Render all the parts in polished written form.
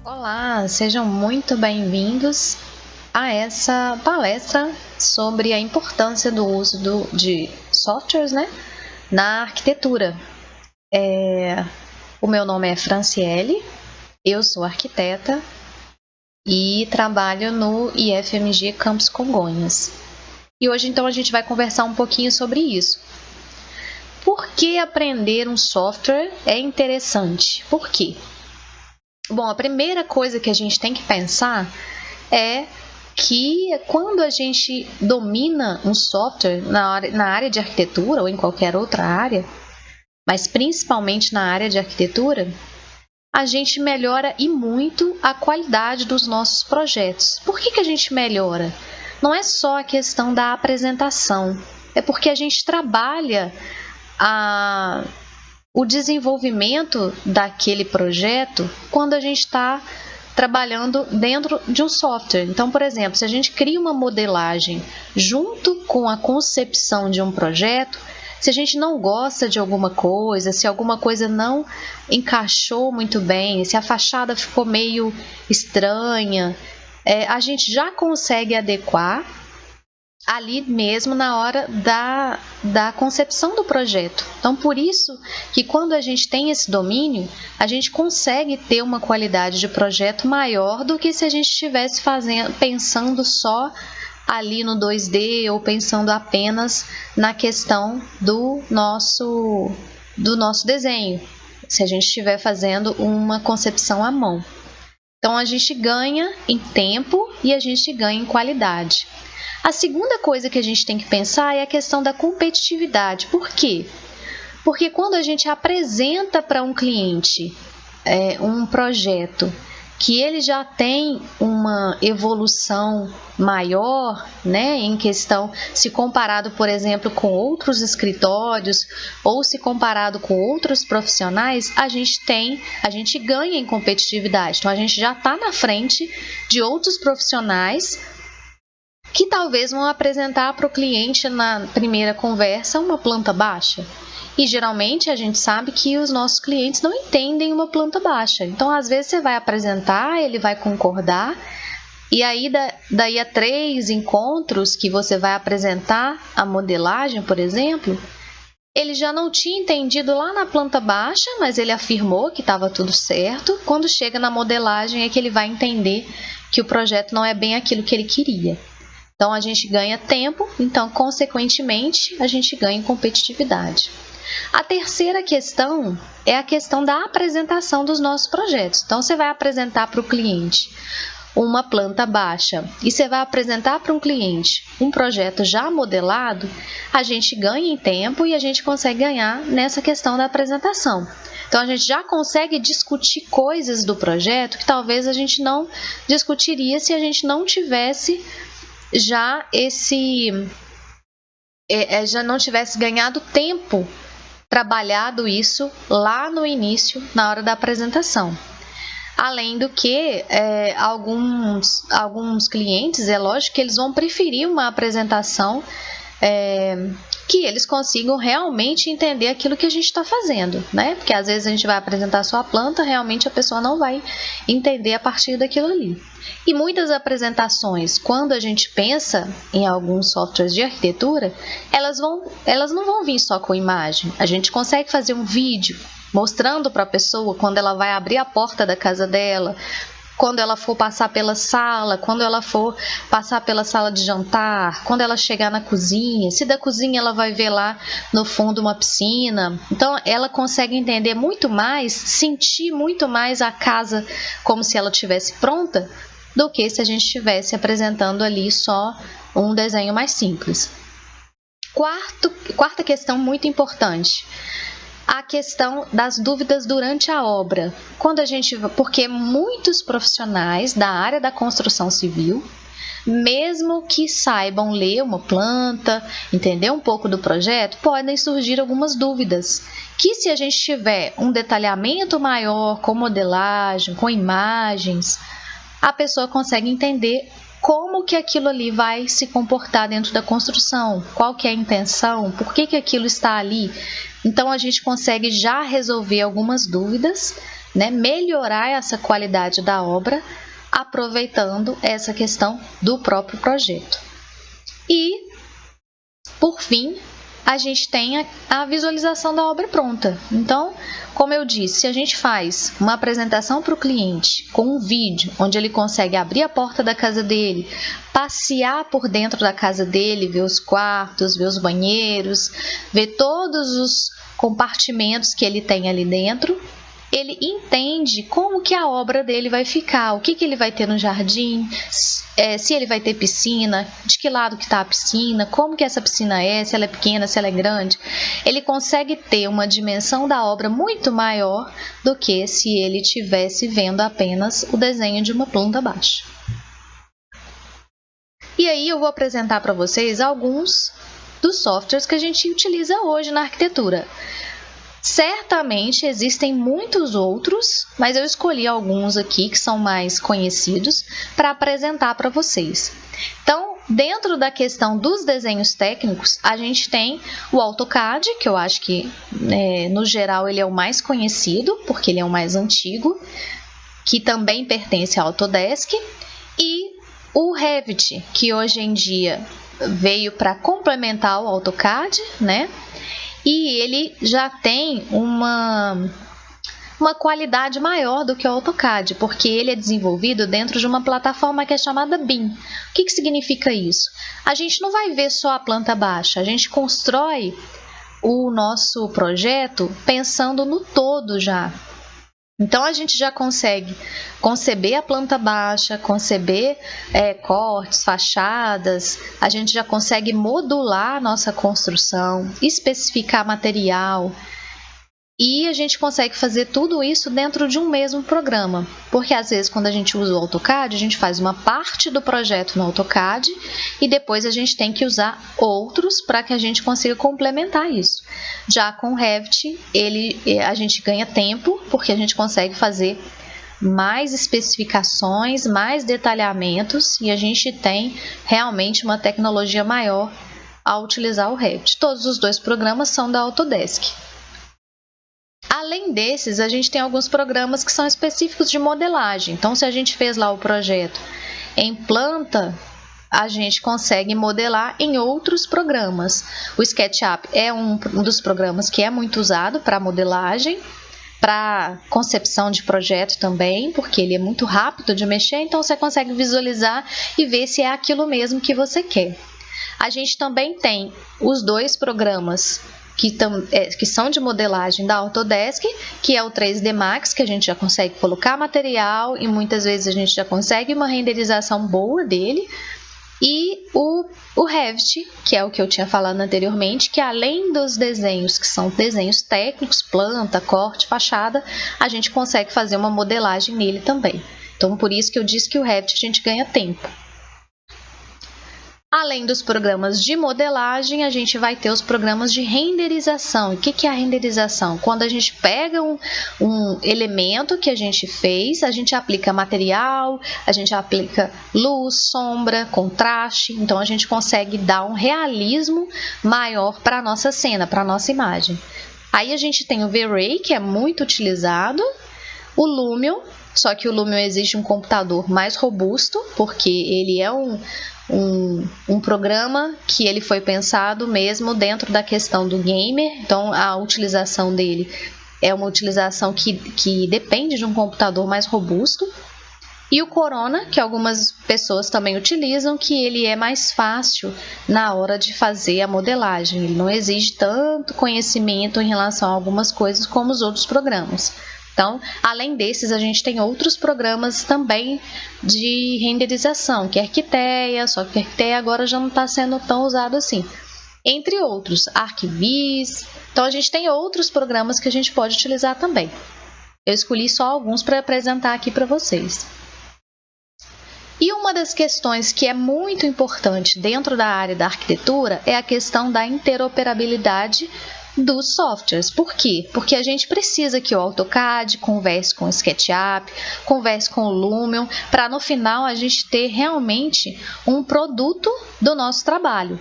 Olá, sejam muito bem-vindos a essa palestra sobre a importância do uso de softwares, na arquitetura. O meu nome é Franciele, eu sou arquiteta e trabalho no IFMG Campus Congonhas. E hoje então a gente vai conversar um pouquinho sobre isso. Por que aprender um software é interessante? Por quê? Bom, a primeira coisa que a gente tem que pensar é que quando a gente domina um software na área de arquitetura ou em qualquer outra área, mas principalmente na área de arquitetura, a gente melhora e muito a qualidade dos nossos projetos. Por que a gente melhora? Não é só a questão da apresentação, é porque a gente trabalha o desenvolvimento daquele projeto quando a gente está trabalhando dentro de um software. Então, por exemplo, se a gente cria uma modelagem junto com a concepção de um projeto, se a gente não gosta de alguma coisa, se alguma coisa não encaixou muito bem, se a fachada ficou meio estranha, a gente já consegue adequar ali mesmo na hora da concepção do projeto. Então, por isso que quando a gente tem esse domínio, a gente consegue ter uma qualidade de projeto maior do que se a gente estivesse pensando só ali no 2D ou pensando apenas na questão do nosso desenho, se a gente estiver fazendo uma concepção à mão. Então, a gente ganha em tempo e a gente ganha em qualidade. A segunda coisa que a gente tem que pensar é a questão da competitividade. Por quê? Porque quando a gente apresenta para um cliente um projeto que ele já tem uma evolução maior, em questão, se comparado, por exemplo, com outros escritórios ou se comparado com outros profissionais, a gente ganha em competitividade. Então, a gente já está na frente de outros profissionais que talvez vão apresentar para o cliente na primeira conversa uma planta baixa. E geralmente a gente sabe que os nossos clientes não entendem uma planta baixa. Então, às vezes você vai apresentar, ele vai concordar, e aí daí a 3 encontros que você vai apresentar a modelagem, por exemplo, ele já não tinha entendido lá na planta baixa, mas ele afirmou que estava tudo certo. Quando chega na modelagem é que ele vai entender que o projeto não é bem aquilo que ele queria. Então, a gente ganha tempo, então, consequentemente, a gente ganha em competitividade. A terceira questão é a questão da apresentação dos nossos projetos. Então, você vai apresentar para o cliente uma planta baixa e você vai apresentar para um cliente um projeto já modelado, a gente ganha em tempo e a gente consegue ganhar nessa questão da apresentação. Então, a gente já consegue discutir coisas do projeto que talvez a gente não discutiria se a gente não tivesse já não tivesse ganhado tempo, trabalhado isso lá no início, na hora da apresentação. Além do que, alguns clientes, é lógico que eles vão preferir uma apresentação que eles consigam realmente entender aquilo que a gente está fazendo, Porque às vezes a gente vai apresentar só a planta, realmente a pessoa não vai entender a partir daquilo ali. E muitas apresentações, quando a gente pensa em alguns softwares de arquitetura, elas não vão vir só com imagem. A gente consegue fazer um vídeo mostrando para a pessoa quando ela vai abrir a porta da casa dela, quando ela for passar pela sala, quando ela for passar pela sala de jantar, quando ela chegar na cozinha, se da cozinha ela vai ver lá no fundo uma piscina. Então, ela consegue entender muito mais, sentir muito mais a casa como se ela estivesse pronta, do que se a gente estivesse apresentando ali só um desenho mais simples. Quarta questão muito importante, a questão das dúvidas durante a obra. Porque muitos profissionais da área da construção civil, mesmo que saibam ler uma planta, entender um pouco do projeto, podem surgir algumas dúvidas, que se a gente tiver um detalhamento maior, com modelagem, com imagens, a pessoa consegue entender como que aquilo ali vai se comportar dentro da construção, qual que é a intenção, por que aquilo está ali. Então, a gente consegue já resolver algumas dúvidas né, melhorar essa qualidade da obra, aproveitando essa questão do próprio projeto. E, por fim, a gente tem a visualização da obra pronta. Então, como eu disse, se a gente faz uma apresentação para o cliente com um vídeo, onde ele consegue abrir a porta da casa dele, passear por dentro da casa dele, ver os quartos, ver os banheiros, ver todos os compartimentos que ele tem ali dentro, ele entende como que a obra dele vai ficar, o que ele vai ter no jardim, se ele vai ter piscina, de que lado que está a piscina, como que essa piscina é, se ela é pequena, se ela é grande. Ele consegue ter uma dimensão da obra muito maior do que se ele estivesse vendo apenas o desenho de uma planta baixa. E aí eu vou apresentar para vocês alguns dos softwares que a gente utiliza hoje na arquitetura. Certamente existem muitos outros, mas eu escolhi alguns aqui que são mais conhecidos para apresentar para vocês. Então, dentro da questão dos desenhos técnicos, a gente tem o AutoCAD, que eu acho que, no geral, ele é o mais conhecido, porque ele é o mais antigo, que também pertence ao Autodesk, e o Revit, que hoje em dia veio para complementar o AutoCAD, né? E ele já tem uma qualidade maior do que o AutoCAD, porque ele é desenvolvido dentro de uma plataforma que é chamada BIM. O que significa isso? A gente não vai ver só a planta baixa, a gente constrói o nosso projeto pensando no todo já. Então, a gente já consegue conceber a planta baixa, conceber cortes, fachadas, a gente já consegue modular a nossa construção, especificar material e a gente consegue fazer tudo isso dentro de um mesmo programa. Porque, às vezes, quando a gente usa o AutoCAD, a gente faz uma parte do projeto no AutoCAD e depois a gente tem que usar outros para que a gente consiga complementar isso. Já com o Revit, a gente ganha tempo, porque a gente consegue fazer mais especificações, mais detalhamentos e a gente tem realmente uma tecnologia maior ao utilizar o Revit. Todos os dois programas são da Autodesk. Além desses, a gente tem alguns programas que são específicos de modelagem. Então, se a gente fez lá o projeto em planta, a gente consegue modelar em outros programas. O SketchUp é um dos programas que é muito usado para modelagem, para concepção de projeto também, porque ele é muito rápido de mexer, então você consegue visualizar e ver se é aquilo mesmo que você quer. A gente também tem os dois programas que são de modelagem da Autodesk, que é o 3D Max, que a gente já consegue colocar material e muitas vezes a gente já consegue uma renderização boa dele, e o Revit, que é o que eu tinha falado anteriormente, que além dos desenhos, que são desenhos técnicos, planta, corte, fachada, a gente consegue fazer uma modelagem nele também. Então, por isso que eu disse que o Revit a gente ganha tempo. Além dos programas de modelagem, a gente vai ter os programas de renderização. E o que é a renderização? Quando a gente pega um elemento que a gente fez, a gente aplica material, a gente aplica luz, sombra, contraste. Então, a gente consegue dar um realismo maior para a nossa cena, para a nossa imagem. Aí a gente tem o V-Ray, que é muito utilizado, o Lumion, só que o Lumion exige um computador mais robusto, porque ele é um programa que ele foi pensado mesmo dentro da questão do gamer, então a utilização dele é uma utilização que depende de um computador mais robusto. E o Corona, que algumas pessoas também utilizam, que ele é mais fácil na hora de fazer a modelagem, ele não exige tanto conhecimento em relação a algumas coisas como os outros programas. Então, além desses, a gente tem outros programas também de renderização, que é Arquiteia, só que Arquiteia agora já não está sendo tão usado assim. Entre outros, Arquivis. Então, a gente tem outros programas que a gente pode utilizar também. Eu escolhi só alguns para apresentar aqui para vocês. E uma das questões que é muito importante dentro da área da arquitetura é a questão da interoperabilidade dos softwares. Por quê? Porque a gente precisa que o AutoCAD converse com o SketchUp, converse com o Lumion, para no final a gente ter realmente um produto do nosso trabalho.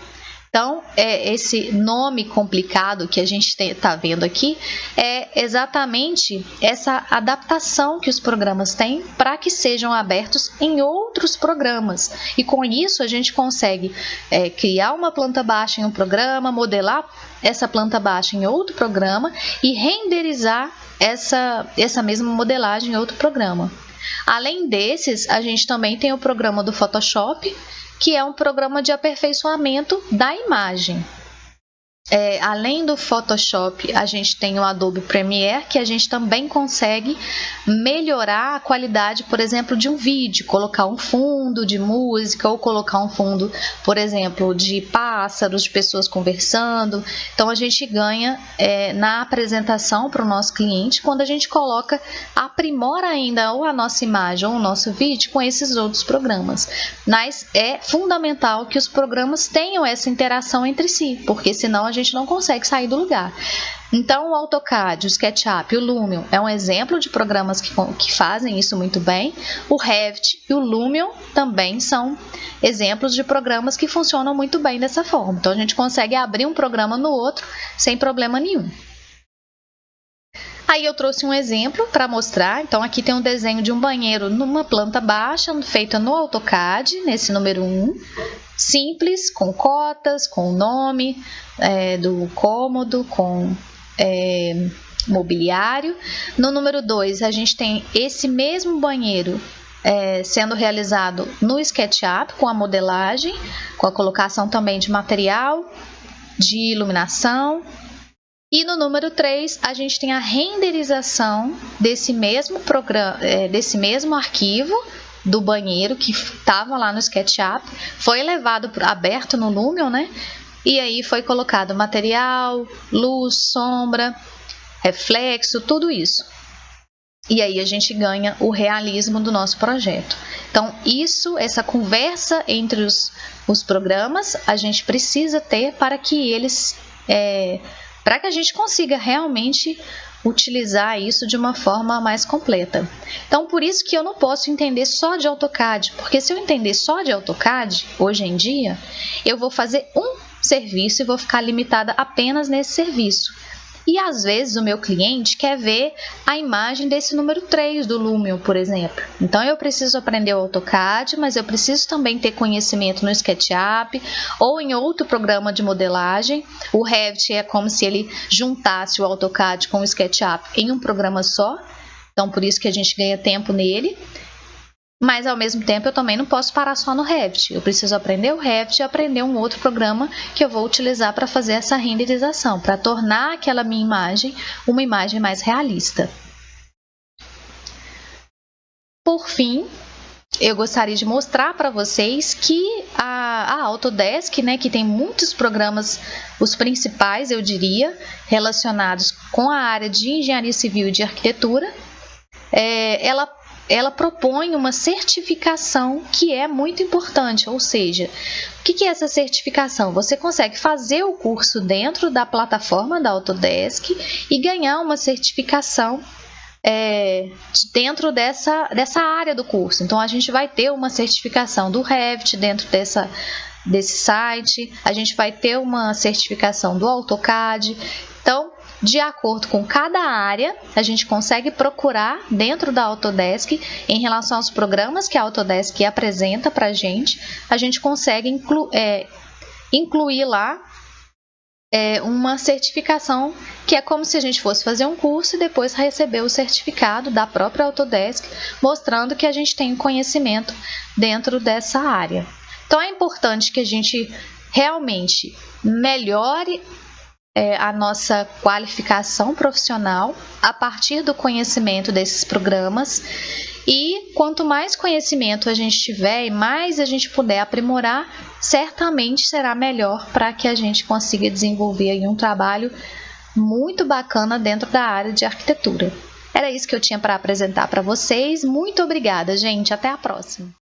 Então, esse nome complicado que a gente está vendo aqui é exatamente essa adaptação que os programas têm para que sejam abertos em outros programas. E com isso a gente consegue criar uma planta baixa em um programa, modelar essa planta baixa em outro programa e renderizar essa mesma modelagem em outro programa. Além desses, a gente também tem o programa do Photoshop, que é um programa de aperfeiçoamento da imagem. Além do Photoshop, a gente tem o Adobe Premiere, que a gente também consegue melhorar a qualidade, por exemplo, de um vídeo, colocar um fundo de música ou colocar um fundo, por exemplo, de pássaros, de pessoas conversando. Então, a gente ganha na apresentação para o nosso cliente quando a gente aprimora ainda ou a nossa imagem ou o nosso vídeo com esses outros programas. Mas é fundamental que os programas tenham essa interação entre si, porque senão a gente não consegue sair do lugar. Então, o AutoCAD, o SketchUp e o Lumion é um exemplo de programas que fazem isso muito bem. O Revit e o Lumion também são exemplos de programas que funcionam muito bem dessa forma. Então, a gente consegue abrir um programa no outro sem problema nenhum. Aí eu trouxe um exemplo para mostrar. Então, aqui tem um desenho de um banheiro numa planta baixa, feita no AutoCAD, nesse número 1. Simples, com cotas, com o nome do cômodo, com mobiliário. No número 2, a gente tem esse mesmo banheiro sendo realizado no SketchUp, com a modelagem, com a colocação também de material, de iluminação. E no número 3, a gente tem a renderização desse mesmo programa, desse mesmo arquivo do banheiro que estava lá no SketchUp, foi aberto no Lumion, né? E aí foi colocado material, luz, sombra, reflexo, tudo isso. E aí a gente ganha o realismo do nosso projeto. Então, essa conversa entre os programas, a gente precisa ter para que para que a gente consiga realmente utilizar isso de uma forma mais completa. Então, por isso que eu não posso entender só de AutoCAD, porque se eu entender só de AutoCAD, hoje em dia, eu vou fazer um serviço e vou ficar limitada apenas nesse serviço. E às vezes o meu cliente quer ver a imagem desse número 3 do Lumion, por exemplo. Então eu preciso aprender o AutoCAD, mas eu preciso também ter conhecimento no SketchUp ou em outro programa de modelagem. O Revit é como se ele juntasse o AutoCAD com o SketchUp em um programa só. Então por isso que a gente ganha tempo nele. Mas ao mesmo tempo eu também não posso parar só no Revit. Eu preciso aprender o Revit e aprender um outro programa que eu vou utilizar para fazer essa renderização, para tornar aquela minha imagem uma imagem mais realista. Por fim, eu gostaria de mostrar para vocês que a Autodesk, né, que tem muitos programas, os principais eu diria, relacionados com a área de engenharia civil e de arquitetura, ela propõe uma certificação que é muito importante, ou seja, o que é essa certificação? Você consegue fazer o curso dentro da plataforma da Autodesk e ganhar uma certificação dentro dessa área do curso. Então, a gente vai ter uma certificação do Revit dentro desse site, a gente vai ter uma certificação do AutoCAD. Então, de acordo com cada área, a gente consegue procurar dentro da Autodesk, em relação aos programas que a Autodesk apresenta para a gente consegue incluir lá uma certificação, que é como se a gente fosse fazer um curso e depois receber o certificado da própria Autodesk, mostrando que a gente tem conhecimento dentro dessa área. Então, é importante que a gente realmente melhore a nossa qualificação profissional a partir do conhecimento desses programas, e quanto mais conhecimento a gente tiver e mais a gente puder aprimorar, certamente será melhor para que a gente consiga desenvolver aí um trabalho muito bacana dentro da área de arquitetura. Era isso que eu tinha para apresentar para vocês. Muito obrigada, gente. Até a próxima.